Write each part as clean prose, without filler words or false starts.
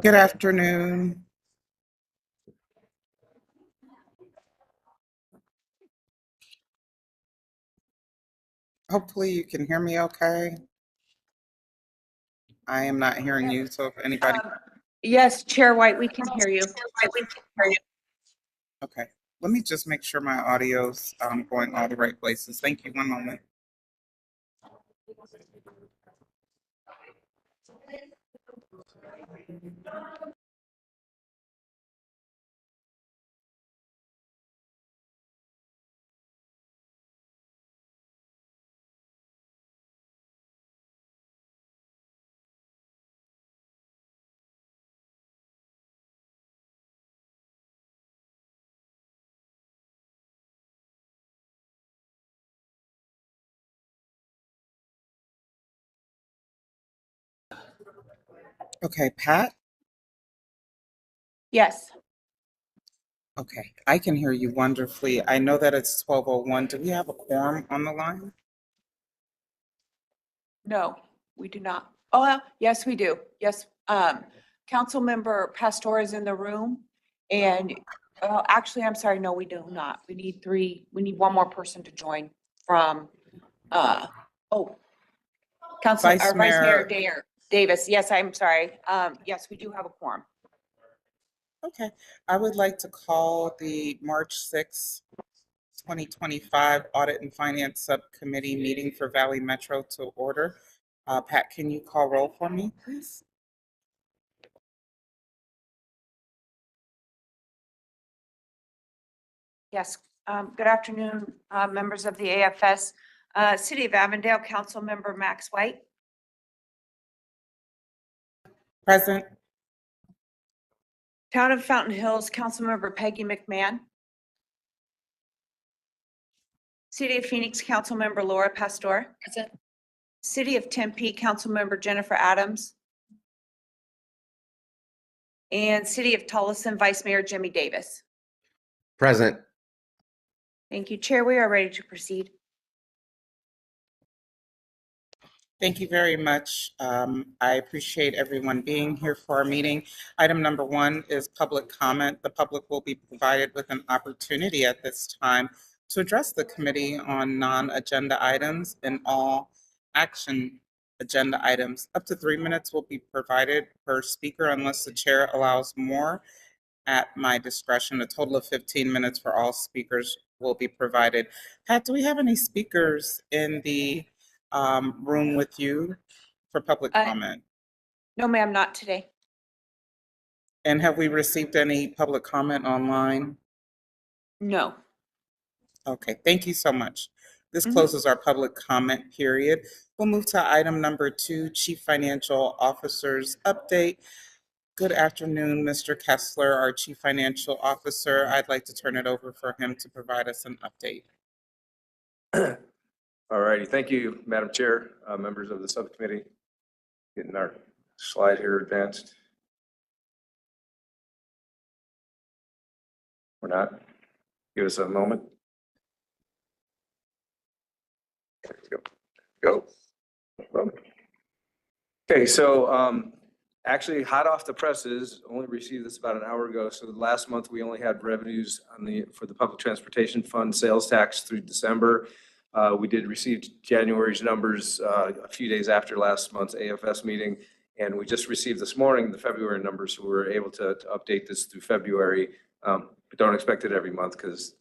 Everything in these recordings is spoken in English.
Good afternoon. Hopefully you can hear me okay. I am not hearing you, so if anybody, Yes, Chair White, we can hear you. okay. Let me just make sure my audio's going all the right places. Thank you. One moment. Okay, Pat? Yes. Okay, I can hear you wonderfully. I know that it's 12:01. Do we have a quorum on the line? No, we do not. Oh, yes, we do. Yes. Councilmember Pastor is in the room and actually, I'm sorry. No, we do not. We need one more person to join from, Vice Mayor Davis. Yes, I'm sorry. Yes, we do have a quorum. Okay, I would like to call the March 6th, 2025 Audit and Finance Subcommittee meeting for Valley Metro to order. Pat, can you call roll for me, please? Yes. Good afternoon, members of the AFS. City of Avondale, Councilmember Max White. Present. Town of Fountain Hills, Councilmember Peggy McMahon. City of Phoenix, Councilmember Laura Pastor. Present. City of Tempe, Councilmember Jennifer Adams. And City of Tolleson, Vice Mayor Jimmy Davis. Present. Thank you, Chair. We are ready to proceed. Thank you very much. I appreciate everyone being here for our meeting. Item number 1 is public comment. The public will be provided with an opportunity at this time to address the committee on non-agenda items and all action agenda items. Up to 3 minutes will be provided per speaker unless the chair allows more. At my discretion, a total of 15 minutes for all speakers will be provided. Pat, do we have any speakers in the room with you for public comment? No, ma'am, not today. And have we received any public comment online? No. Okay, thank you so much. This closes our public comment period. We'll move to item number 2, Chief Financial Officer's update. Good afternoon, Mr. Kessler, our Chief Financial Officer. I'd like to turn it over for him to provide us an update. All righty. Thank you, Madam Chair, members of the subcommittee. Getting our slide here advanced. We're not. Give us a moment. There we go. Go. Okay, so actually hot off the presses, only received this about an hour ago. So last month we only had revenues for the Public Transportation Fund sales tax through December. We did receive January's numbers a few days after last month's AFS meeting, and we just received this morning the February numbers, so we were able to update this through February. But don't expect it every month because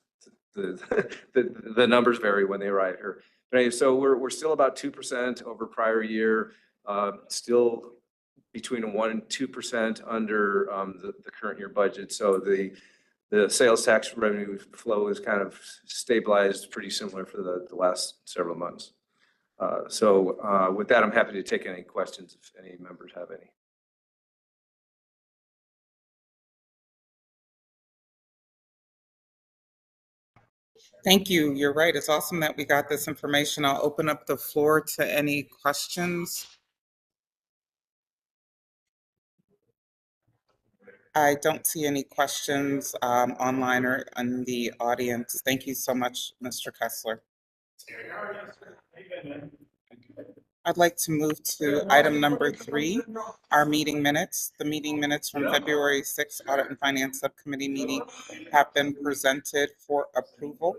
the numbers vary when they arrive here. But anyway, so we're still about 2% over prior year, still between 1% and 2% under the current year budget. So the sales tax revenue flow is kind of stabilized pretty similar for the last several months. So with that, I'm happy to take any questions if any members have any. Thank you. You're right. It's awesome that we got this information. I'll open up the floor to any questions. I don't see any questions online or in the audience. Thank you so much, Mr. Kessler. I'd like to move to item number 3, our meeting minutes. The meeting minutes from February 6th Audit and Finance Subcommittee meeting have been presented for approval.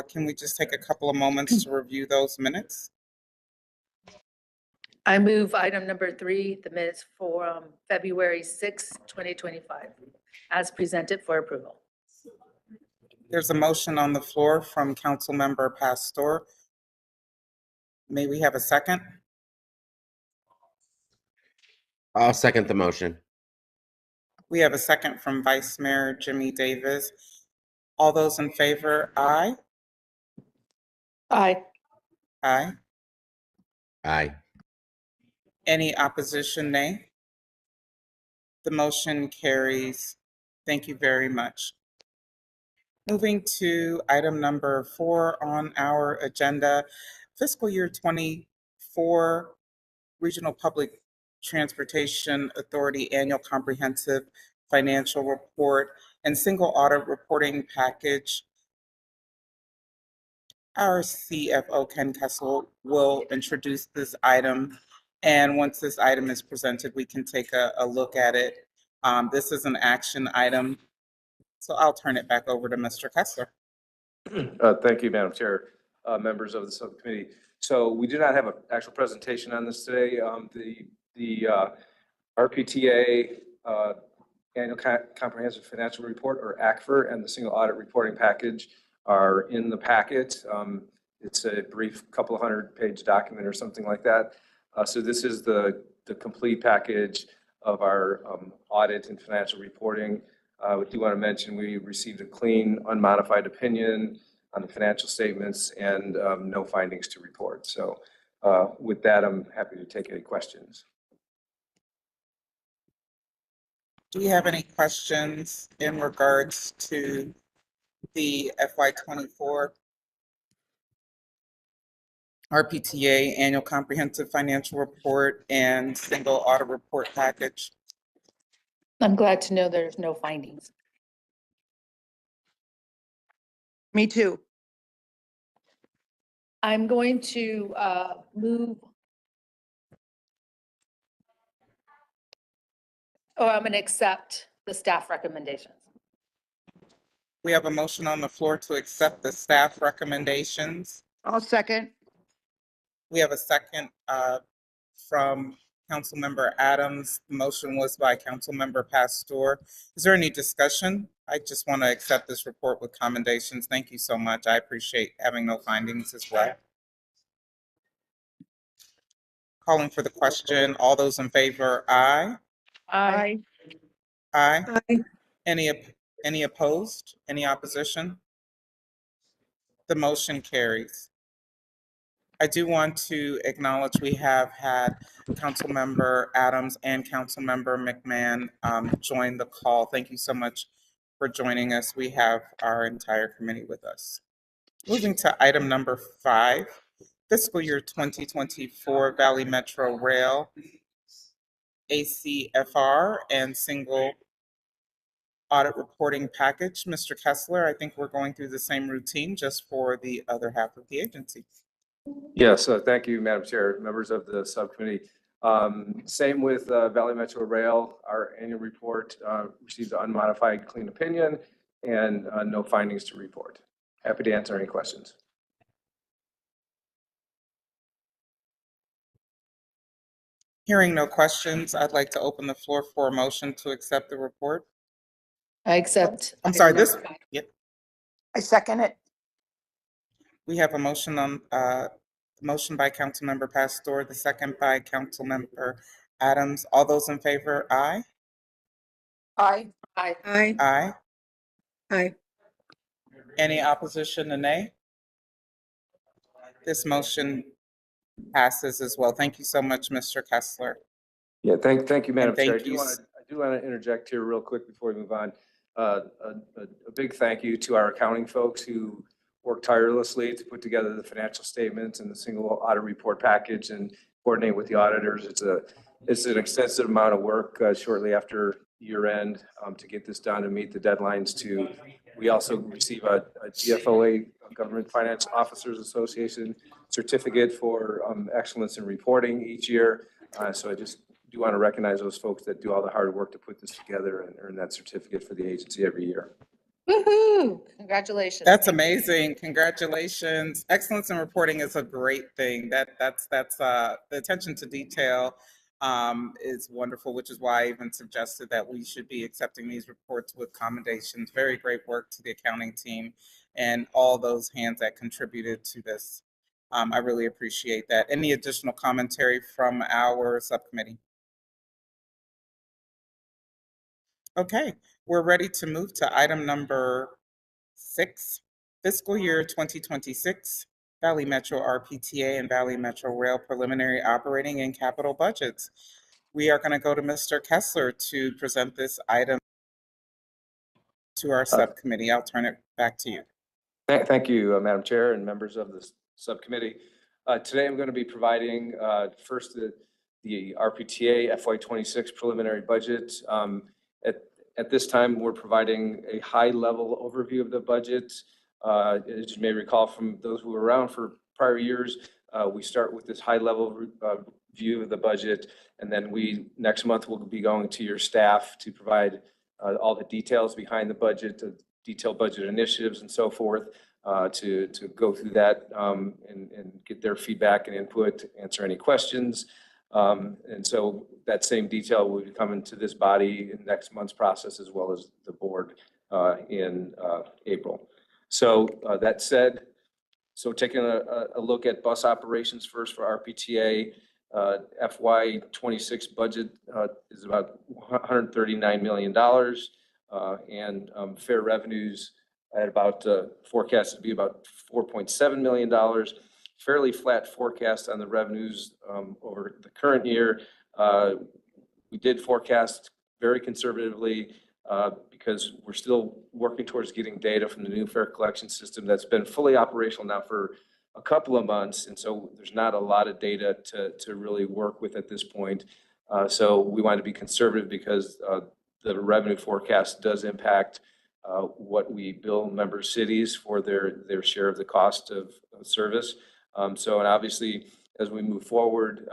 Can we just take a couple of moments to review those minutes? I move item number 3, the minutes for February 6, 2025, as presented for approval. There's a motion on the floor from Councilmember Pastor. May we have a second? I'll second the motion. We have a second from Vice Mayor Jimmy Davis. All those in favor, aye? Aye. Aye. Aye. Any opposition, nay? The motion carries. Thank you very much. Moving to item number 4 on our agenda, fiscal year 24 Regional Public Transportation Authority Annual Comprehensive Financial Report and Single Audit Reporting Package. Our CFO, Ken Kessler, will introduce this item. And once this item is presented, we can take a look at it. This is an action item. So I'll turn it back over to Mr. Kessler. Thank you, Madam Chair, members of the subcommittee. So we do not have an actual presentation on this today. The RPTA Annual Comprehensive Financial Report, or ACFR, and the Single Audit Reporting Package are in the packet. It's a brief couple of 100-page document or something like that. So this is the complete package of our audit and financial reporting. I do want to mention we received a clean, unmodified opinion on the financial statements and no findings to report. So with that, I'm happy to take any questions. Do we have any questions in regards to the FY24 RPTA Annual Comprehensive Financial Report and Single Audit Report Package? I'm glad to know there's no findings. Me too. I'm going to move. I'm going to accept the staff recommendations. We have a motion on the floor to accept the staff recommendations. I'll second. We have a second from Councilmember Adams. The motion was by Councilmember Pastor. Is there any discussion? I just want to accept this report with commendations. Thank you so much. I appreciate having no findings as well. Calling for the question. All those in favor, aye? Aye. Aye. Aye. Any opposed? Any opposition? The motion carries. I do want to acknowledge we have had Councilmember Adams and Councilmember McMahon join the call. Thank you so much for joining us. We have our entire committee with us. Moving to item number 5, fiscal year 2024 Valley Metro Rail, ACFR, and Single Audit Reporting Package. Mr. Kessler, I think we're going through the same routine just for the other half of the agency. Yes, thank you, Madam Chair, members of the subcommittee. Same with Valley Metro Rail. Our annual report received an unmodified clean opinion and no findings to report. Happy to answer any questions. Hearing no questions, I'd like to open the floor for a motion to accept the report. I accept. I'm sorry, this, yep. I second it. We have a motion on, motion by Councilmember Pastor, the second by Councilmember Adams. All those in favor, aye? Aye. Aye. Aye. Aye. Aye. Any opposition, a nay? This motion Passes as well. Thank you so much, Mr. Kessler. Yeah, thank you, Madam And Chair. thank you. I do want to interject here real quick before we move on. A big thank you to our accounting folks who worked tirelessly to put together the financial statements and the single audit report package and coordinate with the auditors. It's an extensive amount of work shortly after year end to get this done and meet the deadlines to. We also receive a GFOA, Government Finance Officers Association certificate for excellence in reporting each year. So I just do want to recognize those folks that do all the hard work to put this together and earn that certificate for the agency every year. Woo-hoo, congratulations. That's amazing. Congratulations. Excellence in reporting is a great thing. That's the attention to detail is wonderful, which is why I even suggested that we should be accepting these reports with commendations. Very great work to the accounting team and all those hands that contributed to this. I really appreciate that. Any additional commentary from our subcommittee? Okay, we're ready to move to item number 6, fiscal year 2026, Valley Metro RPTA and Valley Metro Rail preliminary operating and capital budgets. We are going to go to Mr. Kessler to present this item to our subcommittee. I'll turn it back to you. Thank you, Madam Chair and members of the subcommittee. Today I'm going to be providing first the RPTA FY26 preliminary budget. At this time, we're providing a high-level overview of the budget. As you may recall from those who were around for prior years, we start with this high-level view of the budget, and then next month we'll be going to your staff to provide all the details behind the budget, the detailed budget initiatives and so forth, to go through that and get their feedback and input, answer any questions. And so that same detail will be coming to this body in next month's process, as well as the board in April. So that said, so taking a look at bus operations first for RPTA, FY26 budget is about $139 million, and fare revenues at about forecasted to be about $4.7 million. Fairly flat forecast on the revenues over the current year. We did forecast very conservatively because we're still working towards getting data from the new fare collection system that's been fully operational now for a couple of months. And so there's not a lot of data to really work with at this point. So we want to be conservative because the revenue forecast does impact what we bill member cities for their share of the cost of service. And obviously, as we move forward,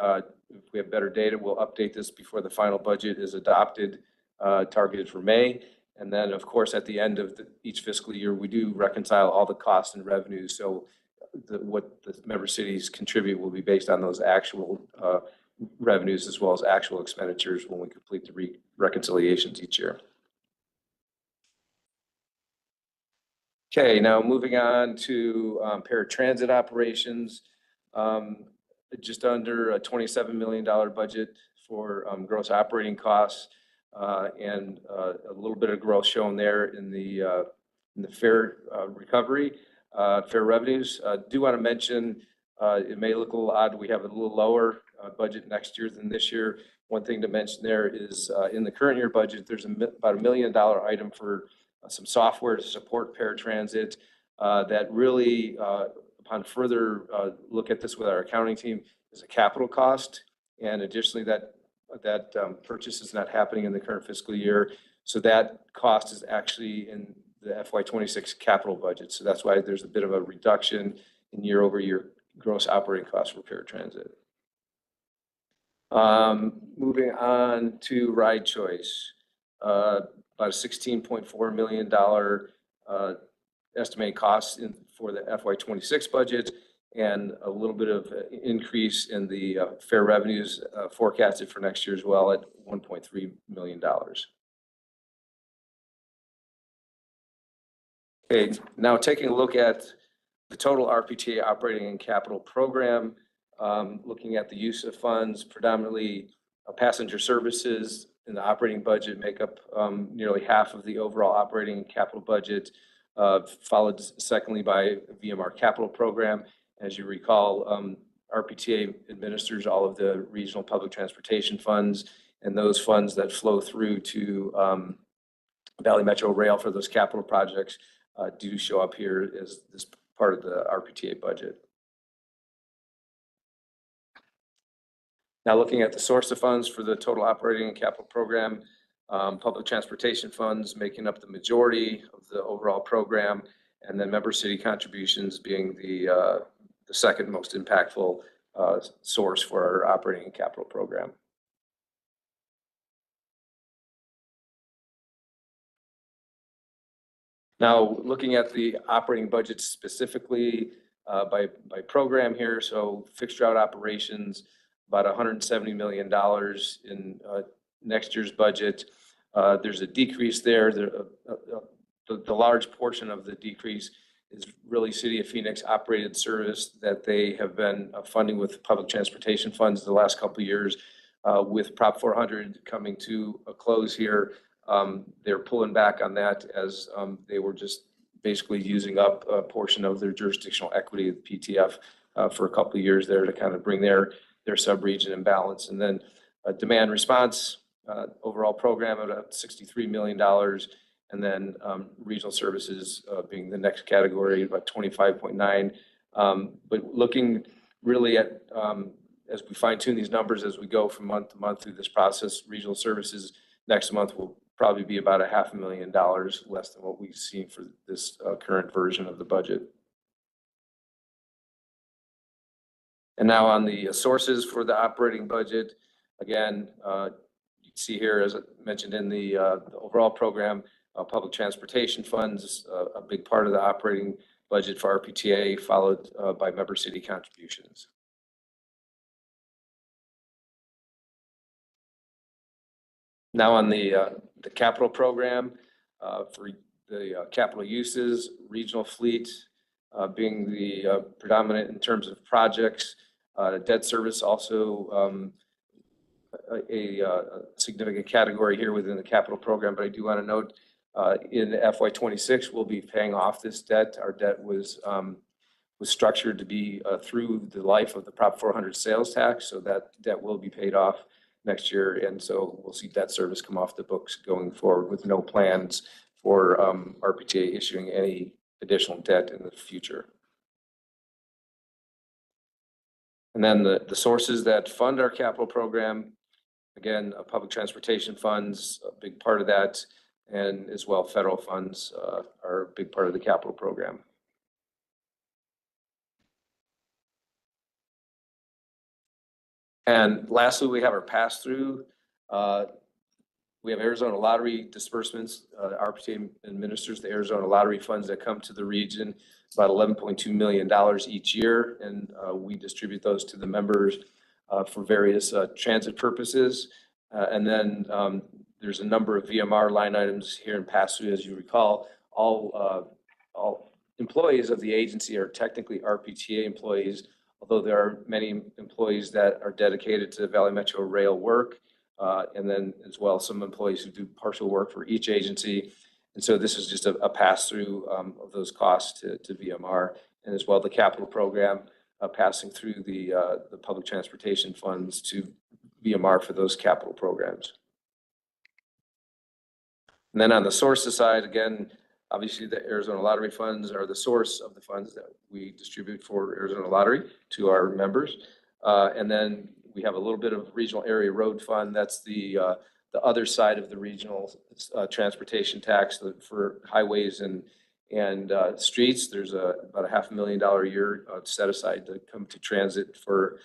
if we have better data, we'll update this before the final budget is adopted, targeted for May. And then, of course, at the end of each fiscal year, we do reconcile all the costs and revenues. So what the member cities contribute will be based on those actual revenues as well as actual expenditures when we complete the reconciliations each year. Okay, now moving on to paratransit operations, just under a $27 million budget for gross operating costs, and a little bit of growth shown there in the fare recovery, fare revenues. Do want to mention, it may look a little odd, we have a little lower budget next year than this year. One thing to mention there is in the current year budget, there's about $1 million item for some software to support paratransit that really, upon further look at this with our accounting team, is a capital cost. And additionally, that purchase is not happening in the current fiscal year. So that cost is actually in the FY26 capital budget. So that's why there's a bit of a reduction in year-over-year gross operating costs for paratransit. Moving on to ride choice. About a $16.4 million estimated cost for the FY26 budget, and a little bit of increase in the fare revenues forecasted for next year as well at $1.3 million. Okay, now taking a look at the total RPTA operating and capital program, looking at the use of funds, predominantly passenger services in the operating budget make up nearly half of the overall operating and capital budget, followed secondly by VMR capital program. As you recall, RPTA administers all of the regional public transportation funds, and those funds that flow through to Valley Metro Rail for those capital projects do show up here as this part of the RPTA budget. Now looking at the source of funds for the total operating and capital program, public transportation funds making up the majority of the overall program, and then member city contributions being the second most impactful source for our operating and capital program. Now, looking at the operating budget specifically by program here, so fixed route operations, about $170 million in next year's budget. There's a decrease there. The large portion of the decrease is really City of Phoenix operated service that they have been funding with public transportation funds the last couple of years. With Prop 400 coming to a close here, they're pulling back on that as they were just basically using up a portion of their jurisdictional equity of the PTF for a couple of years there to kind of bring their sub-region in balance. And then demand response, overall program at about $63 million. And then regional services being the next category, about 25.9. But looking really at, as we fine tune these numbers as we go from month to month through this process, regional services next month will probably be about $500,000 less than what we've seen for this current version of the budget. And now on the sources for the operating budget, again, you can see here, as I mentioned in the overall program, public transportation funds, a big part of the operating budget for RPTA, followed by member city contributions. Now on the capital program, for the capital uses, regional fleet being the predominant in terms of projects, debt service also a significant category here within the capital program. But I do want to note in FY26, we'll be paying off this debt. Our debt was structured to be through the life of the Prop 400 sales tax, so that debt will be paid off next year. And so we'll see debt service come off the books going forward with no plans for RPTA issuing any additional debt in the future. And then the sources that fund our capital program, again, public transportation funds, a big part of that, and as well federal funds are a big part of the capital program. And lastly, we have our pass-through. We have Arizona Lottery disbursements. RPTA administers the Arizona Lottery funds that come to the region, about $11.2 million each year. And we distribute those to the members for various transit purposes. And then there's a number of VMR line items here in pass-through. As you recall, all employees of the agency are technically RPTA employees, although there are many employees that are dedicated to Valley Metro Rail work. And then as well, some employees who do partial work for each agency. And so this is just a pass-through of those costs to VMR, and as well the capital program passing through the public transportation funds to VMR for those capital programs. And then on the sources side, again, obviously the Arizona Lottery funds are the source of the funds that we distribute for Arizona Lottery to our members. And then we have a little bit of regional area road fund. That's the other side of the regional transportation tax for highways and streets. There's about $500,000 a year set aside to come to transit for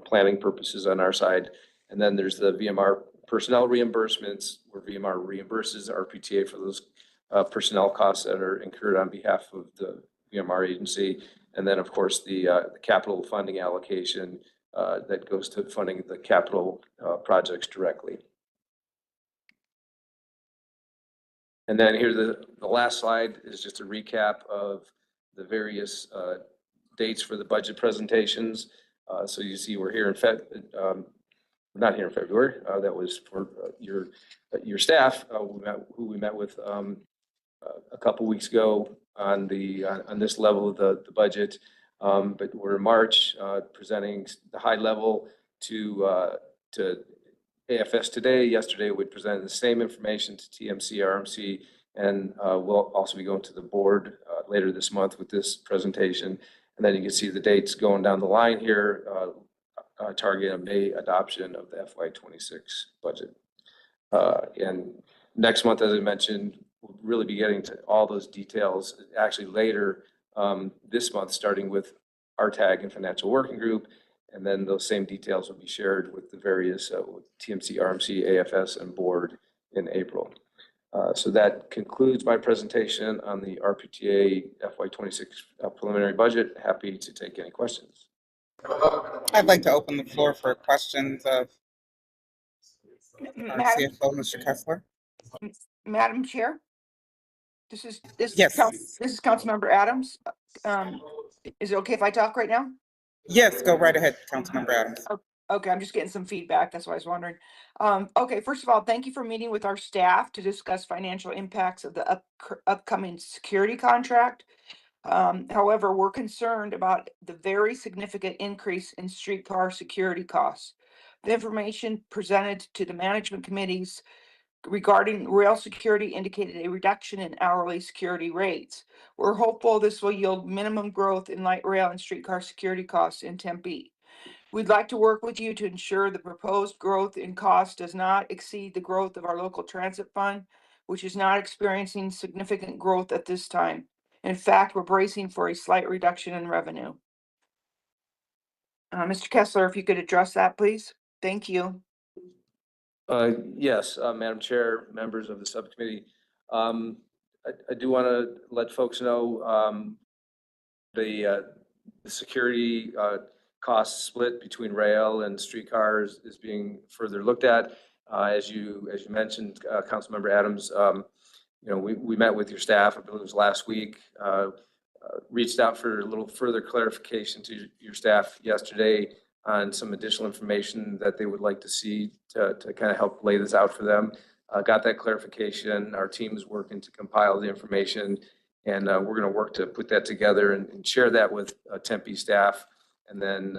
planning purposes on our side. And then there's the VMR personnel reimbursements, where VMR reimburses RPTA for those personnel costs that are incurred on behalf of the VMR agency. And then, of course, the capital funding allocation that goes to funding the capital projects directly. And then here, the last slide is just a recap of the various dates for the budget presentations. So you see we're here in not here in February. That was for your staff who we met with a couple weeks ago on this level of the budget. But we're in March, presenting the high level to AFS today. Yesterday, we presented the same information to TMC, RMC, and we'll also be going to the board later this month with this presentation. And then you can see the dates going down the line here, target a May adoption of the FY26 budget. And next month, as I mentioned, we'll really be getting to all those details actually later this month, starting with RTAG and Financial Working Group. And then those same details will be shared with the various with TMC, RMC, AFS, and board in April. So that concludes my presentation on the RPTA FY26 preliminary budget. Happy to take any questions. I'd like to open the floor for questions of our Madam, CFO, Mr. Kessler. Madam Chair? Yes. This is Councilmember Adams. Is it okay if I talk right now? Yes, go right ahead, Councilmember Adams. Okay, I'm just getting some feedback. That's why I was wondering. Okay, first of all, thank you for meeting with our staff to discuss financial impacts of the upcoming security contract. However, we're concerned about the very significant increase in streetcar security costs. The information presented to the management committees regarding rail security indicated a reduction in hourly security rates. We're hopeful this will yield minimum growth in light rail and streetcar security costs in Tempe. We'd like to work with you to ensure the proposed growth in cost does not exceed the growth of our local transit fund, which is not experiencing significant growth at this time. In fact, we're bracing for a slight reduction in revenue. Mr. Kessler, if you could address that, please. Thank you. Yes, Madam Chair, members of the subcommittee. I do want to let folks know the security cost split between rail and streetcars is being further looked at. As you mentioned, Councilmember Adams, we met with your staff, I believe it was last week, reached out for a little further clarification to your staff yesterday on some additional information that they would like to see to kind of help lay this out for them. Got that clarification. Our team is working to compile the information, and we're going to work to put that together and share that with Tempe staff, and then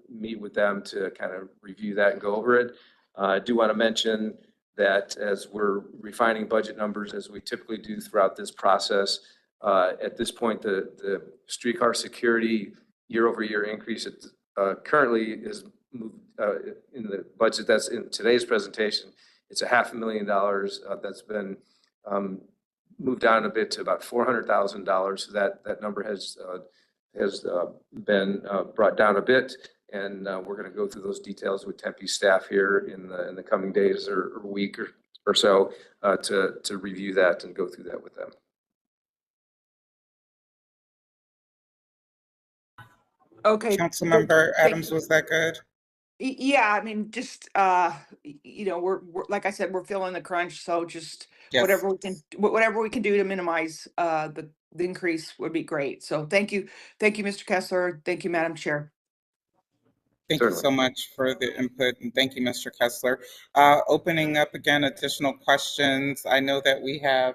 meet with them to kind of review that and go over it. I do want to mention that as we're refining budget numbers, as we typically do throughout this process, at this point, the streetcar security year-over-year increase currently is moved in the budget that's in today's presentation. It's $500,000 that's been moved down a bit to about $400,000. So that number has been brought down a bit, and we're going to go through those details with Tempe staff here in the coming days or week or so to review that and go through that with them. Okay. Councilmember Adams, was that good? Yeah, I mean, just, we're, like I said, we're feeling the crunch, so just Yes. whatever we can do to minimize, the increase would be great. So thank you, Mr. Kessler. Thank you, Madam Chair. Thank Certainly. you so much for the input, and thank you, Mr. Kessler. Opening up again additional questions. I know that we have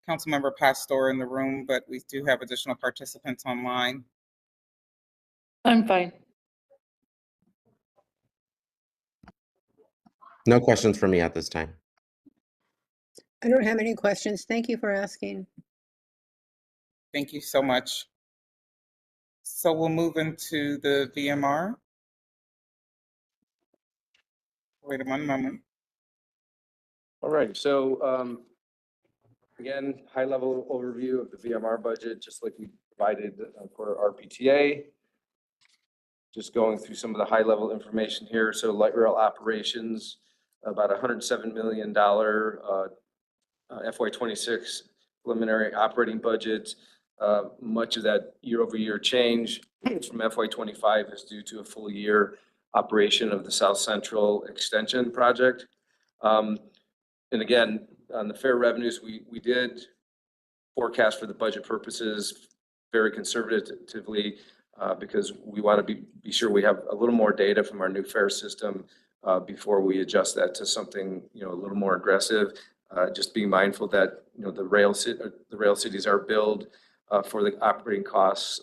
Councilmember Pastor in the room, but we do have additional participants online. I'm fine. No questions for me at this time. I don't have any questions. Thank you for asking. Thank you so much. So we'll move into the VMR. Wait one moment. All right, so again, high-level overview of the VMR budget, just like we provided for RPTA. Just going through some of the high-level information here. So light rail operations, about $107 million FY26 preliminary operating budget. Much of that year-over-year change from FY25 is due to a full year operation of the South Central Extension project. And again, on the fare revenues, we did forecast for the budget purposes very conservatively because we want to be sure we have a little more data from our new fare system before we adjust that to something a little more aggressive. Just being mindful that the rail cities are billed for the operating costs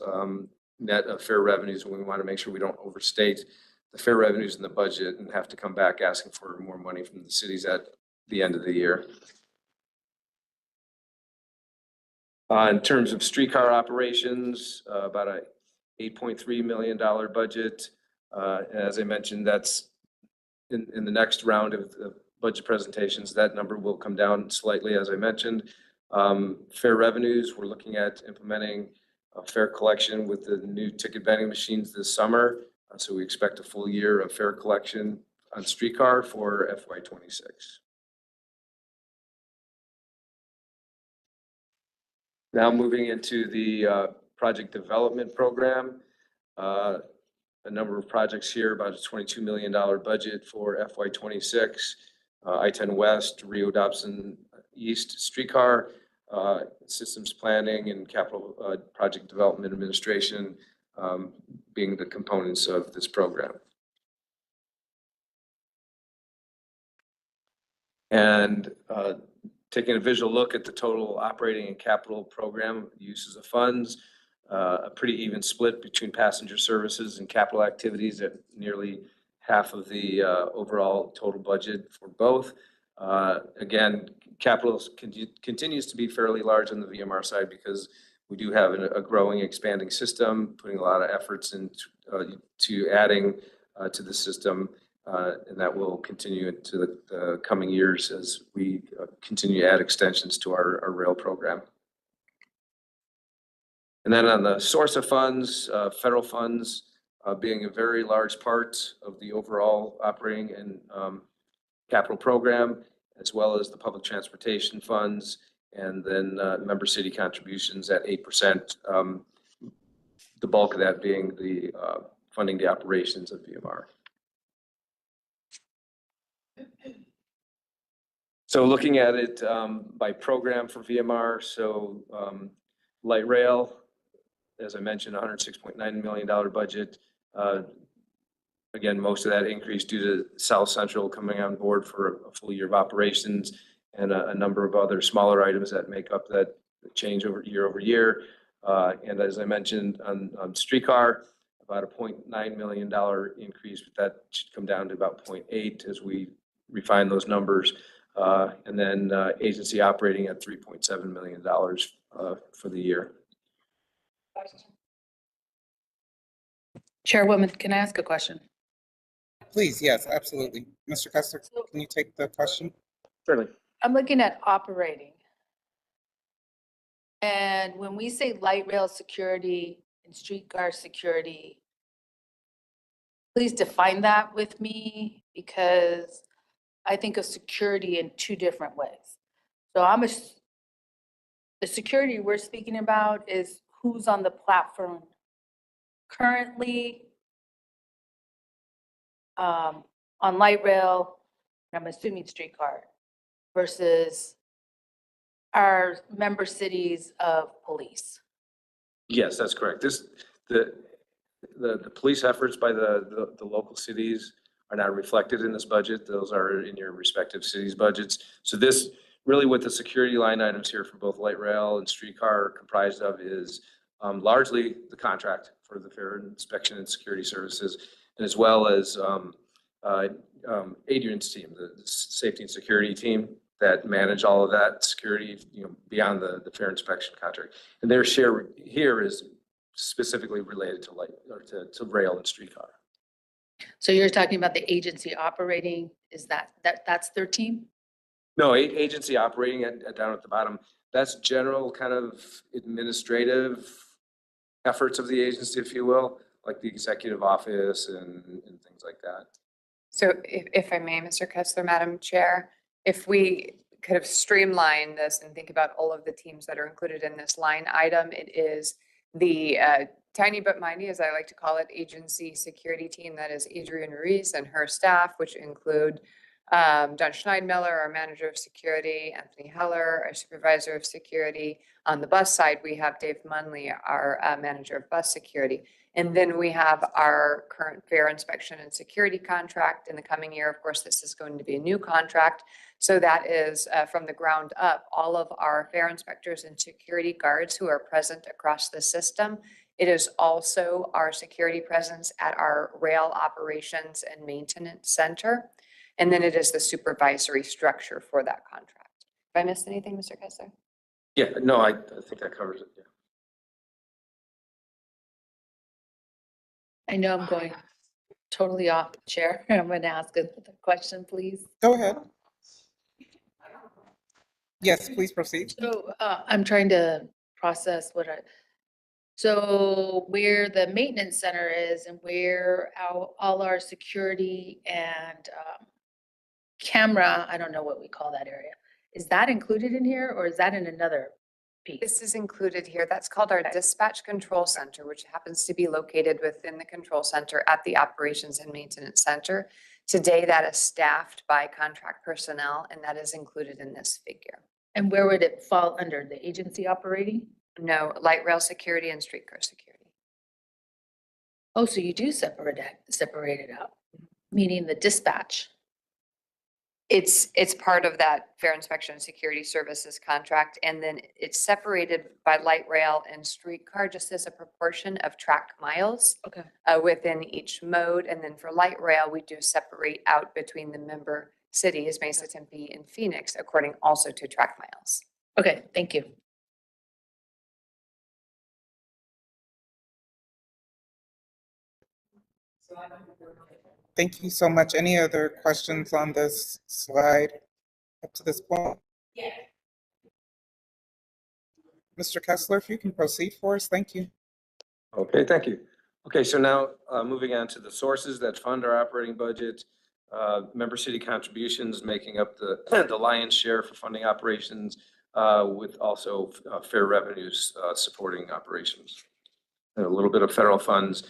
net of fair revenues, and we want to make sure we don't overstate the fair revenues in the budget and have to come back asking for more money from the cities at the end of the year. In terms of streetcar operations, about a $8.3 million budget. As I mentioned, that's in the next round of budget presentations, that number will come down slightly, as I mentioned. Fair revenues, we're looking at implementing a fair collection with the new ticket vending machines this summer. So we expect a full year of fair collection on streetcar for FY26. Now moving into the project development program. A number of projects here, about a $22 million budget for FY26. I-10 West, Rio Dobson East streetcar, systems planning and capital project development administration being the components of this program. And taking a visual look at the total operating and capital program uses of funds, a pretty even split between passenger services and capital activities at nearly half of the overall total budget for both. Again, capital continues to be fairly large on the VMR side because we do have a growing, expanding system, putting a lot of efforts into to adding to the system, and that will continue into the coming years as we continue to add extensions to our rail program. And then on the source of funds, federal funds being a very large part of the overall operating and capital program, as well as the public transportation funds, and then member city contributions at 8%. The bulk of that being the funding the operations of VMR. So looking at it by program for VMR, so light rail, as I mentioned, $106.9 million budget. Again, most of that increase due to South Central coming on board for a full year of operations and a number of other smaller items that make up that change over year. And as I mentioned on streetcar, about a $0.9 million increase, but that should come down to about 0.8 as we refine those numbers. And then agency operating at $3.7 million for the year. Chairwoman, can I ask a question? Please, yes, absolutely. Mr. Kessler, can you take the question? Certainly. I'm looking at operating. And when we say light rail security and streetcar security, please define that with me because I think of security in two different ways. So the security we're speaking about is who's on the platform currently on light rail, I'm assuming streetcar, versus our member cities of police. Yes, that's correct. The police efforts by the local cities are not reflected in this budget. Those are in your respective cities' budgets. So this really what the security line items here for both light rail and streetcar are comprised of is largely the contract for the fare inspection and security services, and as well as Adrian's team, the safety and security team that manage all of that security, beyond the fare inspection contract. And their share here is specifically related to light or to rail and streetcar. So you're talking about the agency operating, is that's their team? No, agency operating down at the bottom, that's general kind of administrative efforts of the agency, if you will, like the executive office and things like that. So if I may, Mr. Kessler, Madam Chair, if we could have streamlined this and think about all of the teams that are included in this line item, it is the tiny but mighty, as I like to call it, agency security team that is Adrian Ruiz and her staff, which include Don Schneidmiller, our manager of security, Anthony Heller, our supervisor of security. On the bus side, we have Dave Munley, our manager of bus security. And then we have our current fare inspection and security contract in the coming year. Of course, this is going to be a new contract. So that is from the ground up, all of our fare inspectors and security guards who are present across the system It is also our security presence at our rail operations and maintenance center. And then it is the supervisory structure for that contract. Have I missed anything, Mr. Kessler? Yeah, no, I think that covers it, yeah. I know I'm going totally off, Chair. I'm going to ask a question, please. Go ahead. Yes, please proceed. So I'm trying to process so where the maintenance center is and where all our security and camera, I don't know what we call that area. Is that included in here or is that in another piece? This is included here. That's called our dispatch control center, which happens to be located within the control center at the operations and maintenance center. Today, that is staffed by contract personnel, and that is included in this figure. And where would it fall under? The agency operating? No, light rail security and streetcar security. Oh, so you do separate it out, meaning the dispatch. It's part of that fair inspection and security services contract, and then it's separated by light rail and streetcar just as a proportion of track miles Okay. within each mode. And then for light rail, we do separate out between the member cities, Mesa, Tempe, and Phoenix, according also to track miles. Okay, thank you. Thank you so much. Any other questions on this slide up to this point? Yeah. Mr. Kessler, if you can proceed for us, thank you. Okay, thank you. Okay, so now moving on to the sources that fund our operating budget. Member city contributions making up the lion's share for funding operations, with also fair revenues supporting operations. And a little bit of federal funds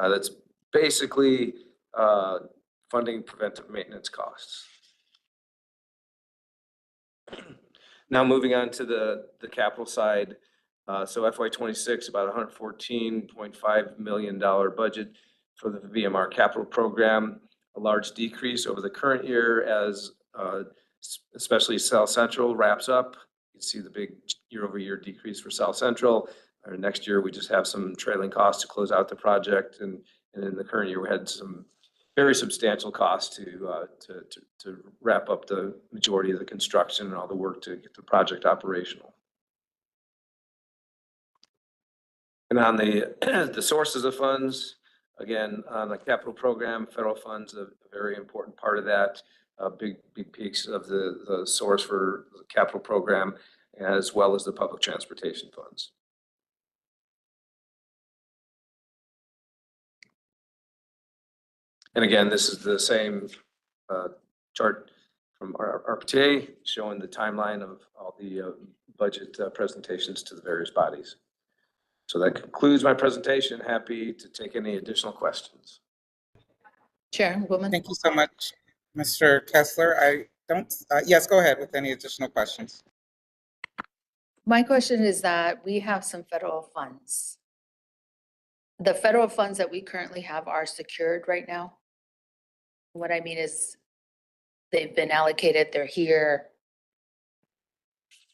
that's basically funding preventive maintenance costs. Now moving on to the capital side. So FY26, about $114.5 million budget for the VMR capital program, a large decrease over the current year as especially South Central wraps up. You can see the big year-over-year decrease for South Central. Next year, we just have some trailing costs to close out the project. And in the current year, we had some very substantial costs to wrap up the majority of the construction and all the work to get the project operational. And on the sources of funds, again, on the capital program, federal funds, a very important part of that, a big piece of the source for the capital program, as well as the public transportation funds. And again, this is the same chart from our RPTA showing the timeline of all the budget presentations to the various bodies. So that concludes my presentation. Happy to take any additional questions. Chairwoman? Thank you so much, Mr. Kessler. I don't, yes, go ahead with any additional questions. My question is that we have some federal funds. The federal funds that we currently have are secured right now. What I mean is they've been allocated, they're here.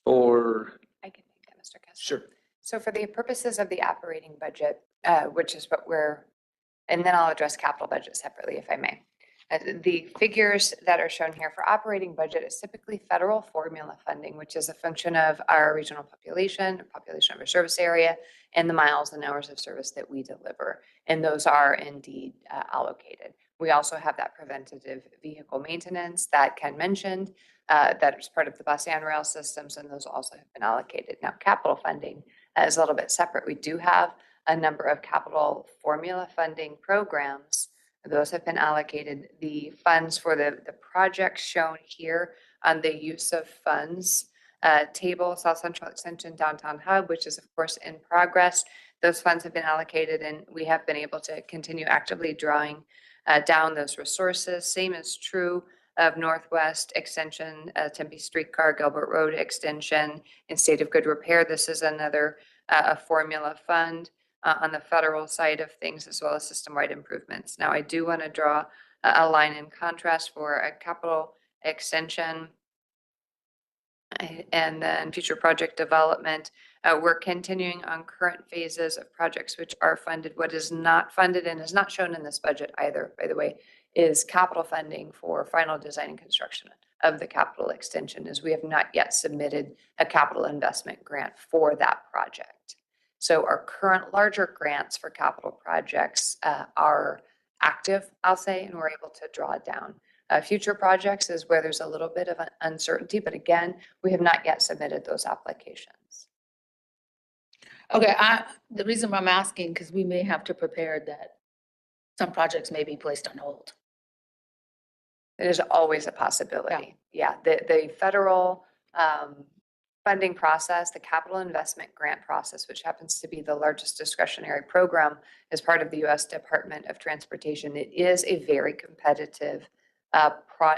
Or, I can take that, Mr. Kessler. sure. So for the purposes of the operating budget, which is what and then I'll address capital budget separately if I may. The figures that are shown here for operating budget is typically federal formula funding, which is a function of our regional population of our service area, and the miles and hours of service that we deliver. And those are indeed allocated. We also have that preventative vehicle maintenance that Ken mentioned, that is part of the bus and rail systems, and those also have been allocated. Now, capital funding is a little bit separate. We do have a number of capital formula funding programs. Those have been allocated. The funds for the projects shown here on the use of funds table, South Central Extension Downtown Hub, which is of course in progress. Those funds have been allocated and we have been able to continue actively drawing down those resources. Same is true of Northwest Extension, Tempe Streetcar, Gilbert Road Extension, in state of good repair. This is another a formula fund on the federal side of things, as well as system-wide improvements. Now, I do want to draw a line in contrast for a capital extension and then future project development. We're continuing on current phases of projects which are funded. What is not funded and is not shown in this budget either, by the way, is capital funding for final design and construction of the capital extension, as we have not yet submitted a capital investment grant for that project. So our current larger grants for capital projects are active, I'll say, and we're able to draw down. Future projects is where there's a little bit of an uncertainty, but again, we have not yet submitted those applications. Okay, the reason why I'm asking, because we may have to prepare that some projects may be placed on hold. It is always a possibility. Yeah, the federal funding process, the capital investment grant process, which happens to be the largest discretionary program as part of the U.S. Department of Transportation, it is a very competitive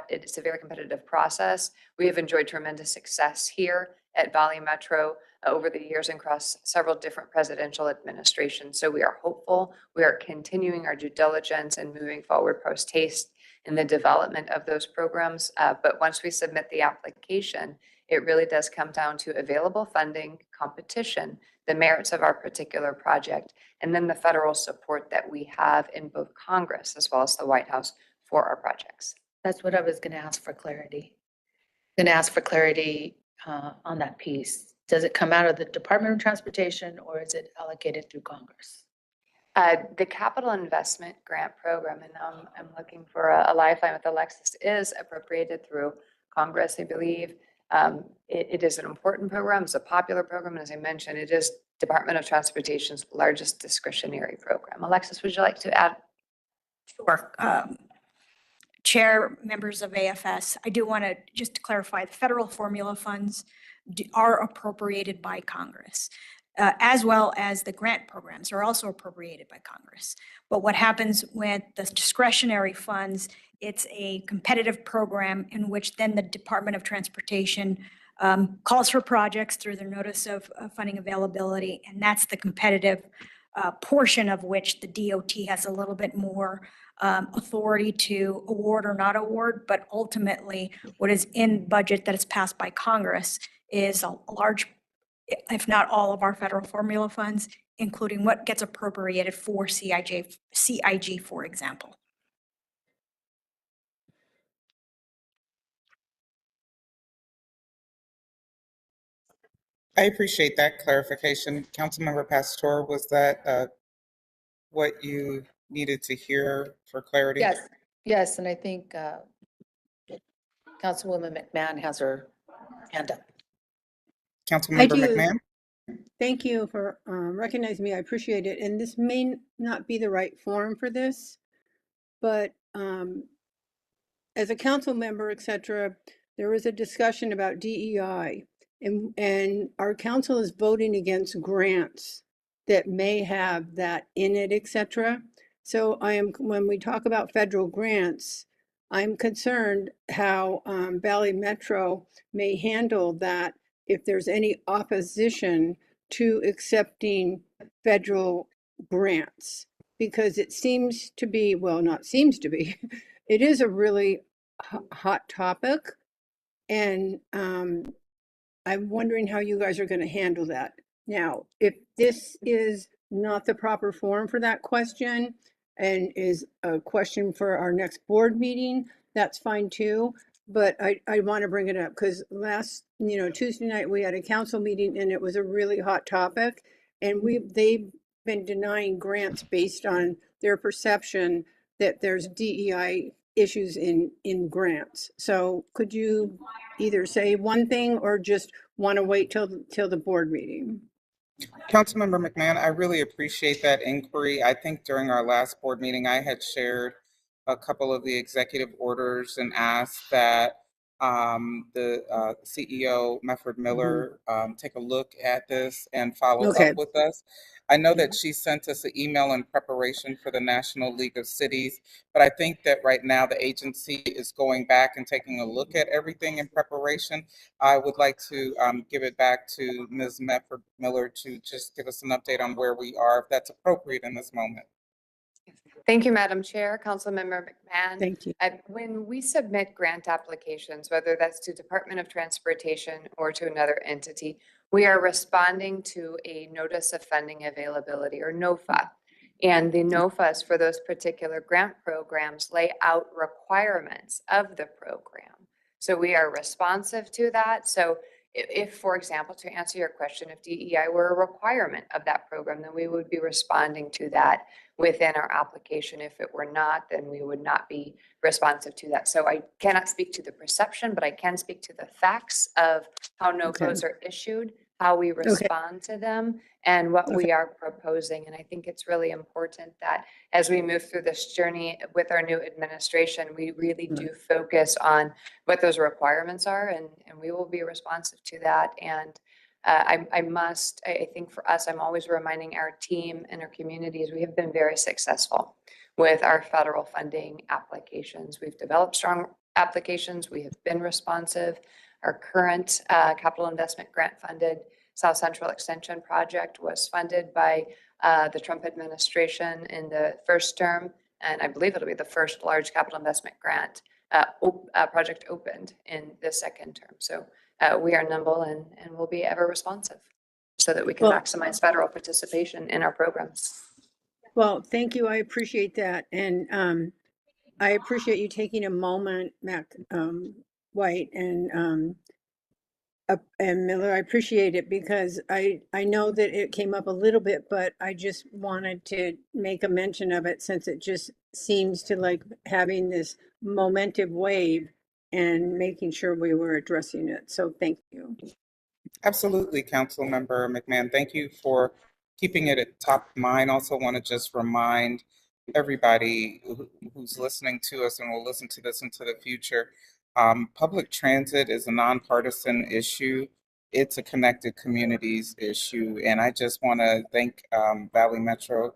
it's a very competitive process. We have enjoyed tremendous success here at Valley Metro over the years and across several different presidential administrations. So we are hopeful. We are continuing our due diligence and moving forward post haste in the development of those programs. But once we submit the application, it really does come down to available funding, competition, the merits of our particular project, and then the federal support that we have in both Congress as well as the White House for our projects. That's what I was going to ask for clarity. Going to ask for clarity on that piece. Does it come out of the Department of Transportation or is it allocated through Congress? The capital investment grant program, and I'm looking for a lifeline with Alexis, is appropriated through Congress, I believe. It is an important program. It's a popular program. And as I mentioned, it is Department of Transportation's largest discretionary program. Alexis, would you like to add? Sure. Chair, members of AFS, I do want to just clarify, the federal formula funds are appropriated by Congress, as well as the grant programs are also appropriated by Congress. But what happens with the discretionary funds, it's a competitive program in which then the Department of Transportation calls for projects through their notice of funding availability, and that's the competitive portion of which the DOT has a little bit more authority to award or not award, but ultimately what is in budget that is passed by Congress is a large, if not all of our federal formula funds, including what gets appropriated for CIG, for example. I appreciate that clarification. Councilmember Pastor, was that what you needed to hear for clarity? Yes, and I think Councilwoman McMahon has her hand up. Councilmember do. McMahon? Thank you for recognizing me. I appreciate it. And this may not be the right forum for this, but as a council member, et cetera, there was a discussion about DEI, and our council is voting against grants that may have that in it, et cetera. So when we talk about federal grants, I'm concerned how Valley Metro may handle that if there's any opposition to accepting federal grants, because it seems to be, well, not seems to be, it is a really hot topic. And I'm wondering how you guys are going to handle that. Now, if this is not the proper forum for that question and is a question for our next board meeting, that's fine too. But I want to bring it up because last, Tuesday night we had a council meeting and it was a really hot topic. And they've been denying grants based on their perception that there's DEI issues in grants. So could you either say one thing or just want to wait till the board meeting? Councilmember McMahon, I really appreciate that inquiry. I think during our last board meeting, I had shared a couple of the executive orders and asked that the CEO, Mefford Miller, take a look at this and follow Okay. up with us. I know that she sent us an email in preparation for the National League of Cities, but I think that right now the agency is going back and taking a look at everything in preparation. I would like to give it back to Ms. Mefford Miller to just give us an update on where we are, if that's appropriate in this moment. Thank you, Madam Chair, Councilmember McMahon. Thank you. When we submit grant applications, whether that's to Department of Transportation or to another entity, We are responding to a notice of funding availability, or NOFA. And the NOFAs for those particular grant programs lay out requirements of the program. So we are responsive to that. So if, for example, to answer your question, if DEI were a requirement of that program, then we would be responding to that within our application. If it were not, then we would not be responsive to that. So I cannot speak to the perception, but I can speak to the facts of how NOFAs are issued, how we respond to them, and what we are proposing. And I think it's really important that as we move through this journey with our new administration, we really do focus on what those requirements are, and we will be responsive to that. And I think for us, I'm always reminding our team and our communities, we have been very successful with our federal funding applications. We've developed strong applications. We have been responsive. Our current capital investment grant funded South Central Extension project was funded by the Trump administration in the first term. And I believe it'll be the first large capital investment grant project opened in the second term. So we are nimble and will be ever responsive so that we can maximize federal participation in our programs. Well, thank you. I appreciate that. And I appreciate you taking a moment, Mac White and Miller. I appreciate it because I know that it came up a little bit, but I just wanted to make a mention of it since it just seems to like having this momentum wave and making sure we were addressing it. So thank you. Absolutely, Councilmember McMahon. Thank you for keeping it at top of mind. Also want to just remind everybody who's listening to us and will listen to this into the future, public transit is a nonpartisan issue. It's a connected communities issue. And I just want to thank Valley Metro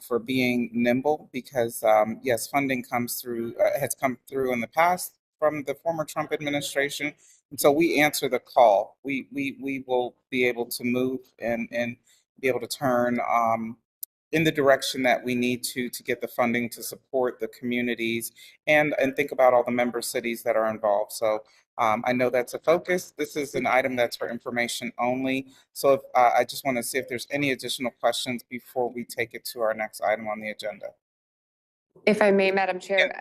for being nimble because, yes, funding has come through in the past from the former Trump administration. And so we answer the call. We will be able to move and be able to turn in the direction that we need to get the funding to support the communities and think about all the member cities that are involved. So I know that's a focus. This is an item that's for information only. So if, I just want to see if there's any additional questions before we take it to our next item on the agenda. If I may, Madam Chair,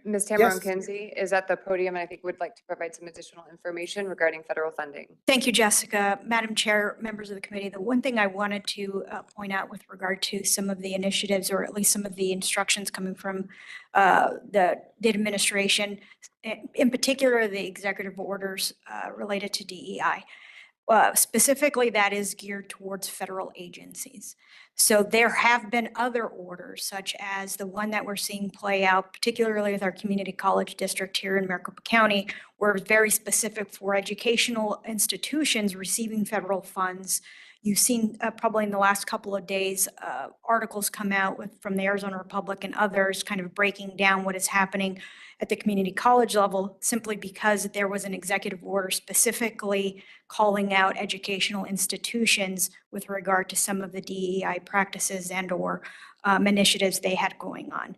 Ms. Tamara Yes. Kinsey is at the podium and I think would like to provide some additional information regarding federal funding. Thank you, Jessica. Madam Chair, members of the committee, the one thing I wanted to point out with regard to some of the initiatives, or at least some of the instructions coming from the administration, in particular, the executive orders related to DEI. Specifically, that is geared towards federal agencies. So there have been other orders, such as the one that we're seeing play out, particularly with our community college district here in Maricopa County, where it's very specific for educational institutions receiving federal funds. You've seen probably in the last couple of days, articles come out from the Arizona Republic and others kind of breaking down what is happening at the community college level, simply because there was an executive order specifically calling out educational institutions with regard to some of the DEI practices and or initiatives they had going on.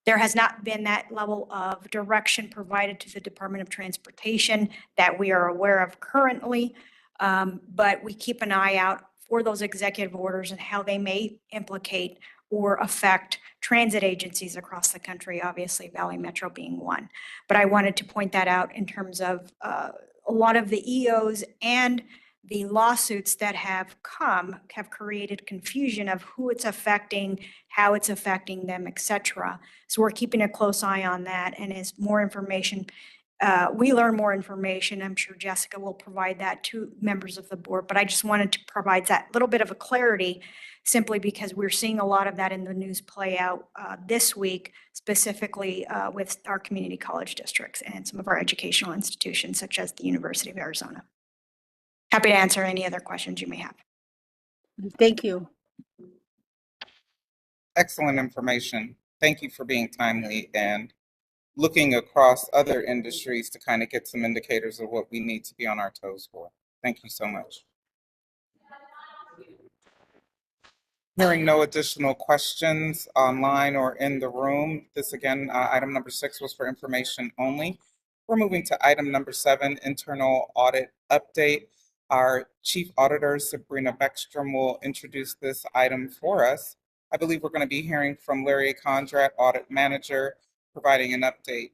There has not been that level of direction provided to the Department of Transportation that we are aware of currently, but we keep an eye out for those executive orders and how they may implicate or affect transit agencies across the country, obviously Valley Metro being one. But I wanted to point that out in terms of a lot of the EOs and the lawsuits that have created confusion of who it's affecting, how it's affecting them, et cetera. So we're keeping a close eye on that, and as more information, we learn more information, I'm sure Jessica will provide that to members of the board, but I just wanted to provide that little bit of a clarity simply because we're seeing a lot of that in the news play out this week, specifically with our community college districts and some of our educational institutions, such as the University of Arizona. Happy to answer any other questions you may have. Thank you. Excellent information. Thank you for being timely and looking across other industries to kind of get some indicators of what we need to be on our toes for. Thank you so much. Hearing no additional questions online or in the room, this again, item number 6 was for information only. We're moving to item number 7, internal audit update. Our Chief Auditor, Sabrina Beckstrom, will introduce this item for us. I believe we're going to be hearing from Larry Condrat, Audit Manager, providing an update.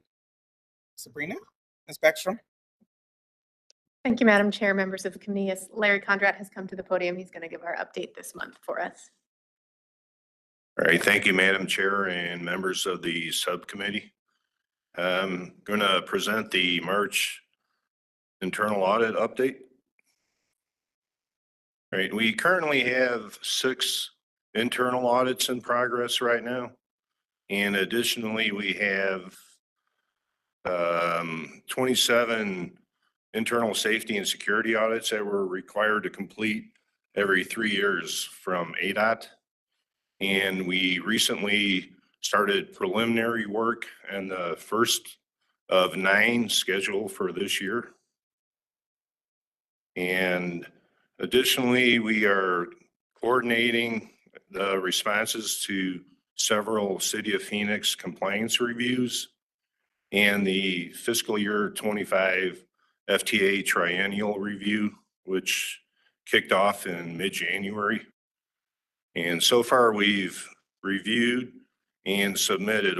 Sabrina, Ms. Beckstrom? Thank you, Madam Chair, members of the committee. As Larry Condrat has come to the podium, he's going to give our update this month for us. All right, thank you, Madam Chair and members of the subcommittee. I'm going to present the March internal audit update. All right, we currently have 6 internal audits in progress right now. And additionally, we have 27 internal safety and security audits that we're required to complete every 3 years from ADOT. And we recently started preliminary work and the first of 9 scheduled for this year. And additionally, we are coordinating the responses to several City of Phoenix compliance reviews and the fiscal year 25 FTA triennial review, which kicked off in mid-January. And so far, we've reviewed and submitted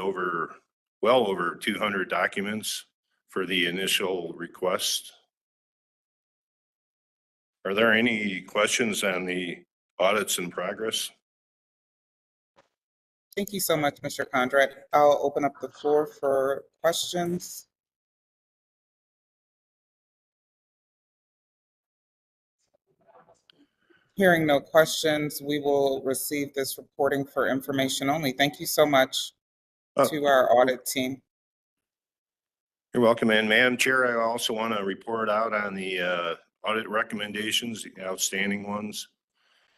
well over 200 documents for the initial request. Are there any questions on the audits in progress? Thank you so much, Mr. Condrat. I'll open up the floor for questions. Hearing no questions, we will receive this reporting for information only. Thank you so much to our audit team. You're welcome. And Madam Chair, I also want to report out on the audit recommendations, the outstanding ones.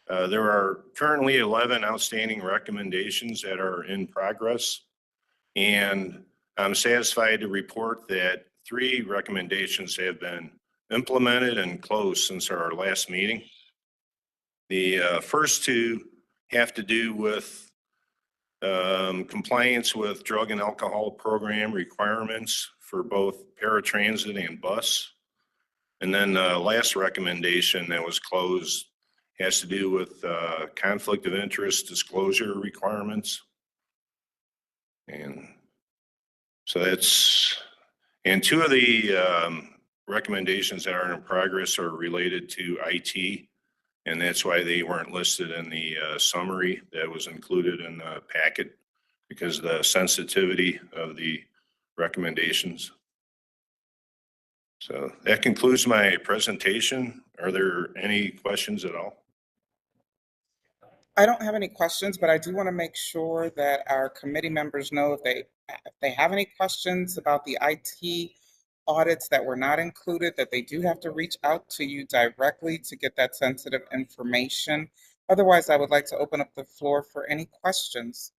There are currently 11 outstanding recommendations that are in progress. And I'm satisfied to report that 3 recommendations have been implemented and closed since our last meeting. The first 2 have to do with compliance with drug and alcohol program requirements for both paratransit and bus. And then the last recommendation that was closed has to do with conflict of interest disclosure requirements. And so and 2 of the recommendations that are in progress are related to IT. And that's why they weren't listed in the summary that was included in the packet, because of the sensitivity of the recommendations. So that concludes my presentation. Are there any questions at all? I don't have any questions, but I do want to make sure that our committee members know if they have any questions about the IT audits that were not included, that they do have to reach out to you directly to get that sensitive information. Otherwise, I would like to open up the floor for any questions.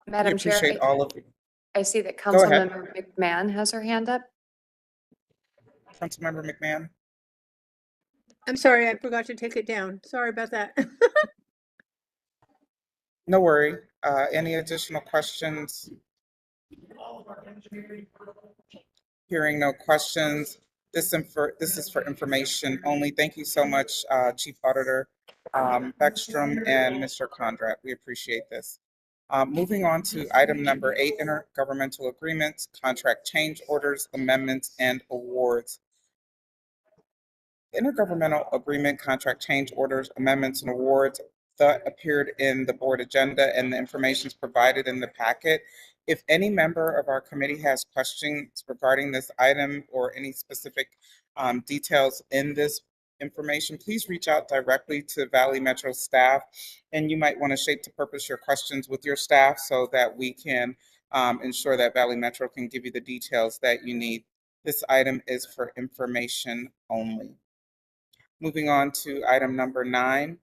We Madam Chair, appreciate all of you. I see that Go ahead. Councilmember McMahon has her hand up. Councilmember McMahon. I'm sorry, I forgot to take it down. Sorry about that. No worry. Any additional questions? Hearing no questions. This is for information only. Thank you so much, Chief Auditor Beckstrom and Mr. Condrat. We appreciate this. Moving on to item number 8, intergovernmental agreements, contract change orders, amendments, and awards. Intergovernmental agreement, contract change orders, amendments, and awards that appeared in the board agenda, and the information is provided in the packet. If any member of our committee has questions regarding this item or any specific details in this information, please reach out directly to Valley Metro staff, and you might want to shape to purpose your questions with your staff so that we can ensure that Valley Metro can give you the details that you need. This item is for information only. Moving on to item number 9,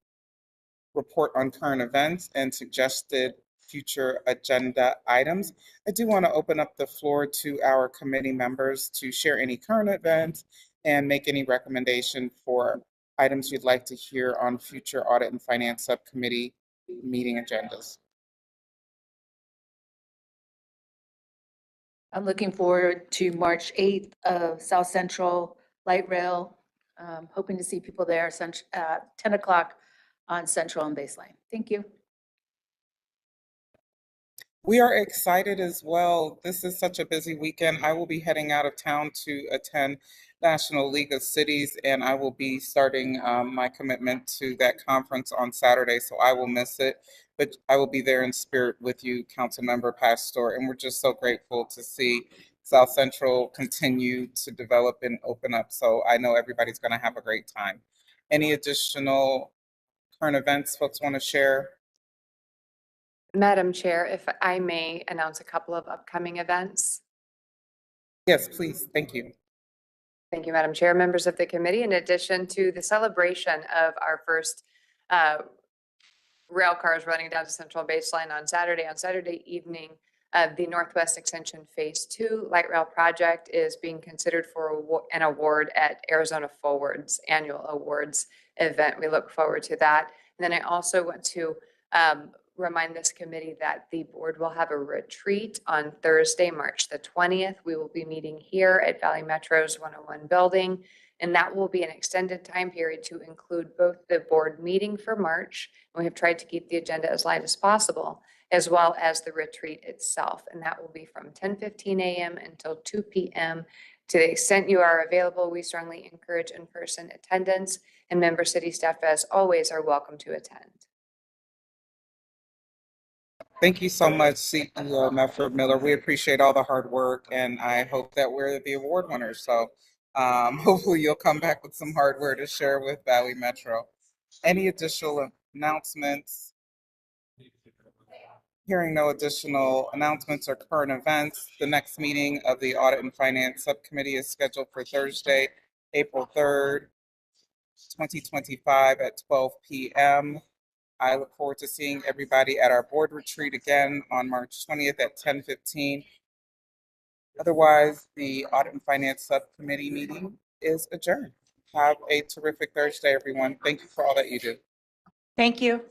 report on current events and suggested future agenda items. I do want to open up the floor to our committee members to share any current events and make any recommendation for items you'd like to hear on future Audit and Finance Subcommittee meeting agendas. I'm looking forward to March 8th of South Central Light Rail. Hoping to see people there 10 o'clock on Central and Baseline. Thank you. We are excited as well. This is such a busy weekend. I will be heading out of town to attend National League of Cities, and I will be starting my commitment to that conference on Saturday, so I will miss it. But I will be there in spirit with you, Councilmember Pastor, and we're just so grateful to see South Central continue to develop and open up. So I know everybody's going to have a great time. Any additional current events folks want to share? Madam Chair, if I may announce a couple of upcoming events. Yes, please. Thank you. Thank you, Madam Chair, members of the committee. In addition to the celebration of our first rail cars running down to Central Baseline on Saturday evening, the Northwest Extension Phase 2 Light Rail Project is being considered for an award at Arizona Forward's annual awards event. We look forward to that. And then I also want to remind this committee that the board will have a retreat on Thursday, March the 20th. We will be meeting here at Valley Metro's 101 building, and that will be an extended time period to include both the board meeting for March, and we have tried to keep the agenda as light as possible, as well as the retreat itself. And that will be from 10:15 a.m. until 2 p.m. To the extent you are available, we strongly encourage in-person attendance, and member city staff, as always, are welcome to attend. Thank you so much, CEO Medford Miller. We appreciate all the hard work, and I hope that we're the award winners. So hopefully you'll come back with some hardware to share with Valley Metro. Any additional announcements? Hearing no additional announcements or current events, the next meeting of the Audit and Finance Subcommittee is scheduled for Thursday, April 3rd, 2025 at 12 p.m. I look forward to seeing everybody at our board retreat again on March 20th at 10:15. Otherwise, the Audit and Finance Subcommittee meeting is adjourned. Have a terrific Thursday, everyone. Thank you for all that you do. Thank you.